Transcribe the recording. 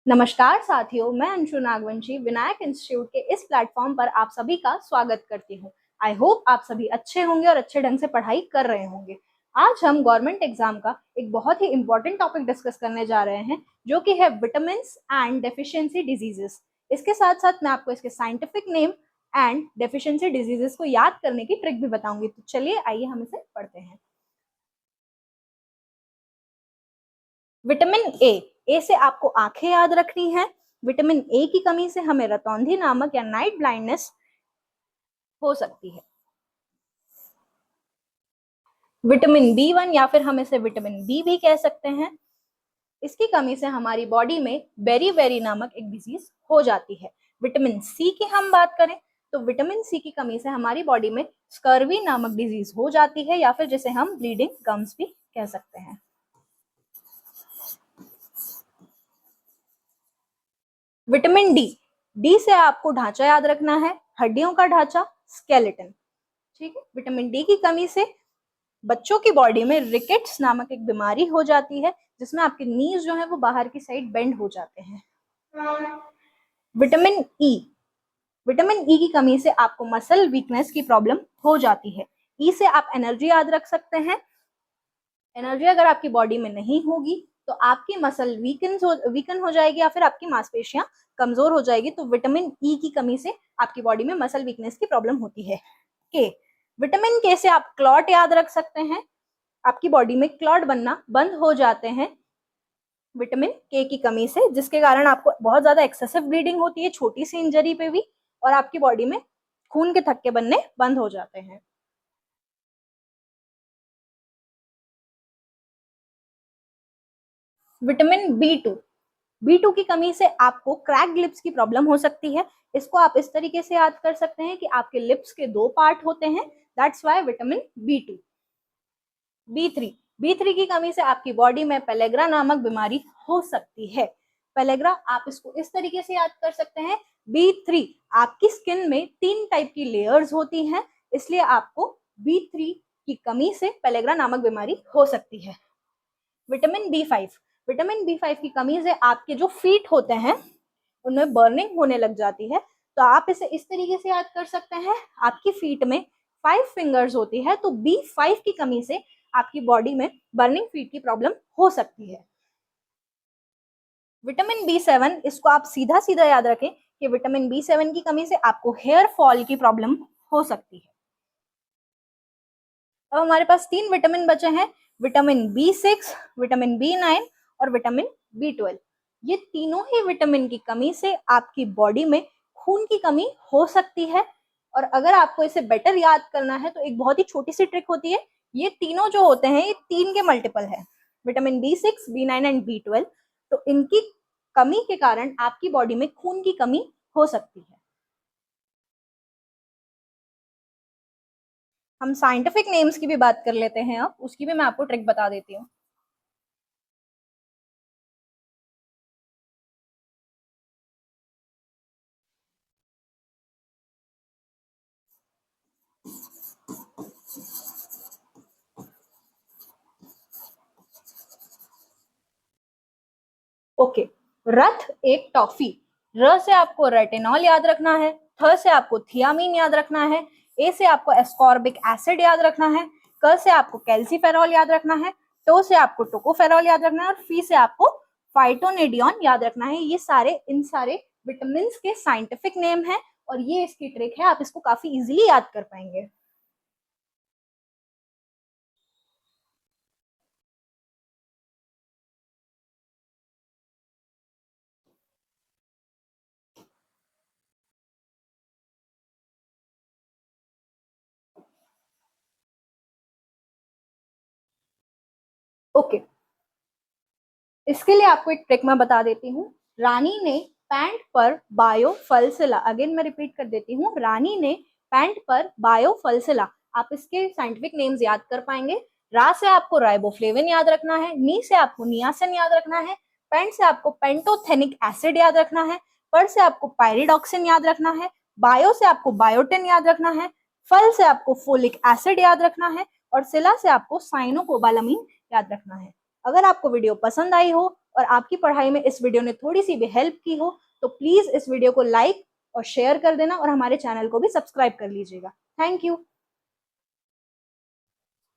नमस्कार साथियों, मैं अंशु नागवंशी विनायक इंस्टीट्यूट के इस प्लेटफॉर्म पर आप सभी का स्वागत करती हूँ। आई होप आप सभी अच्छे होंगे और अच्छे ढंग से पढ़ाई कर रहे होंगे। आज हम गवर्नमेंट एग्जाम का एक बहुत ही इंपॉर्टेंट टॉपिक डिस्कस करने जा रहे हैं, जो कि है विटामिन एंड डेफिशिएंसी डिजीजेस। इसके साथ साथ मैं आपको इसके scientific name and deficiency diseases को याद करने की ट्रिक भी बताऊंगी। तो चलिए आइए हम इसे पढ़ते हैं। विटामिन ए से आपको आंखें याद रखनी है। विटामिन ए की कमी से हमें रतौंधी नामक या नाइट ब्लाइंडनेस हो सकती है। विटामिन बी 1 या फिर हम इसे विटामिन बी भी कह सकते हैं, इसकी कमी से हमारी बॉडी में बेरी नामक एक डिजीज हो जाती है। विटामिन सी की हम बात करें तो विटामिन सी की कमी से हमारी बॉडी में स्कर्वी नामक डिजीज हो जाती है, या फिर जिसे हम ब्लीडिंग गम्स भी कह सकते हैं। विटामिन डी से आपको ढांचा याद रखना है, हड्डियों का ढांचा, स्केलेटन। ठीक है। विटामिन डी की कमी से बच्चों की बॉडी में रिकेट्स नामक एक बीमारी हो जाती है, जिसमें आपके नीज जो है वो बाहर की साइड बेंड हो जाते हैं। विटामिन ई की कमी से आपको मसल वीकनेस की प्रॉब्लम हो जाती है। ई से आप एनर्जी याद रख सकते हैं। एनर्जी अगर आपकी बॉडी में नहीं होगी तो आपकी मसल वीकन हो जाएगी, या फिर आपकी मांसपेशियां कमजोर हो जाएगी। तो विटामिन ई की कमी से आपकी बॉडी में मसल वीकनेस की प्रॉब्लम होती है। के विटामिन के से आप क्लॉट याद रख सकते हैं। आपकी बॉडी में क्लॉट बनना बंद हो जाते हैं विटामिन के की कमी से, जिसके कारण आपको बहुत ज्यादा एक्सेसिव ब्लीडिंग होती है, छोटी सी इंजरी पे भी, और आपकी बॉडी में खून के थक्के बनने बंद हो जाते हैं। विटामिन बी टू की कमी से आपको क्रैक्ड लिप्स की प्रॉब्लम हो सकती है। इसको आप इस तरीके से याद कर सकते हैं कि आपके लिप्स के दो पार्ट होते हैं, that's why vitamin B three की कमी से आपकी बॉडी में पेलेग्रा नामक बीमारी हो सकती है। पेलेग्रा आप इसको इस तरीके से याद कर सकते हैं, बी3 आपकी स्किन में 3 टाइप की लेयर्स होती हैं, इसलिए आपको बी3 की कमी से पेलेग्रा नामक बीमारी हो सकती है। विटामिन बी फाइव की कमी से आपके जो फीट होते हैं उनमें बर्निंग होने लग जाती है। तो आप इसे इस तरीके से याद कर सकते हैं, आपकी फीट में 5 फिंगर्स होती है, तो बी5 की कमी से आपकी बॉडी में बर्निंग फीट की प्रॉब्लम हो सकती है। विटामिन बी7, इसको आप सीधा सीधा याद रखें कि विटामिन बी7 की कमी से आपको हेयर फॉल की प्रॉब्लम हो सकती है। अब हमारे पास 3 विटामिन बचे हैं, विटामिन बी6, विटामिन बी9 और विटामिन बी12। ये तीनों ही विटामिन की कमी से आपकी बॉडी में खून की कमी हो सकती है। और अगर आपको इसे बेटर याद करना है तो एक बहुत ही छोटी सी ट्रिक होती है, ये तीनों जो होते हैं ये 3 के मल्टीपल है, विटामिन बी6, बी9 एंड बी12। तो इनकी कमी के कारण आपकी बॉडी में खून की कमी हो सकती है। हम साइंटिफिक नेम्स की भी बात कर लेते हैं, अब उसकी भी मैं आपको ट्रिक बता देती हूँ। ओके, रथ एक टॉफी। र से आपको रेटिनॉल याद रखना है, थ से आपको थियामीन याद रखना है, ए से आपको एस्कॉर्बिक एसिड याद रखना है, क से आपको कैल्सीफेरॉल याद रखना है, टो से आपको टोकोफेरॉल याद रखना है, और फी से आपको फाइटोनेडियन याद रखना है। ये सारे इन सारे विटामिन के साइंटिफिक नेम है, और ये इसकी ट्रिक है, आप इसको काफी इजीली याद कर पाएंगे। ओके, इसके लिए आपको एक ट्रिक मैं बता देती हूँ। रानी ने पैंट पर बायो फल सिला, अगेन मैं रिपीट कर देती हूँ, रानी ने पैंट पर बायो फल सिला। आप इसके साइंटिफिक नेम्स याद कर पाएंगे। रा से आपको राइबोफ्लेविन याद रखना है, नी से आपको नियासिन याद रखना है, पैंट से आपको पेंटोथेनिक एसिड याद रखना है, पर से आपको पायरिडॉक्सिन याद रखना है, बायो से आपको बायोटिन याद रखना है, फल से आपको फोलिक एसिड याद रखना है, और सिला से आपको साइनोकोबालामीन याद रखना है। अगर आपको वीडियो पसंद आई हो और आपकी पढ़ाई में इस वीडियो ने थोड़ी सी भी हेल्प की हो तो प्लीज इस वीडियो को लाइक और शेयर कर देना और हमारे चैनल को भी सब्सक्राइब कर लीजिएगा। Thank you.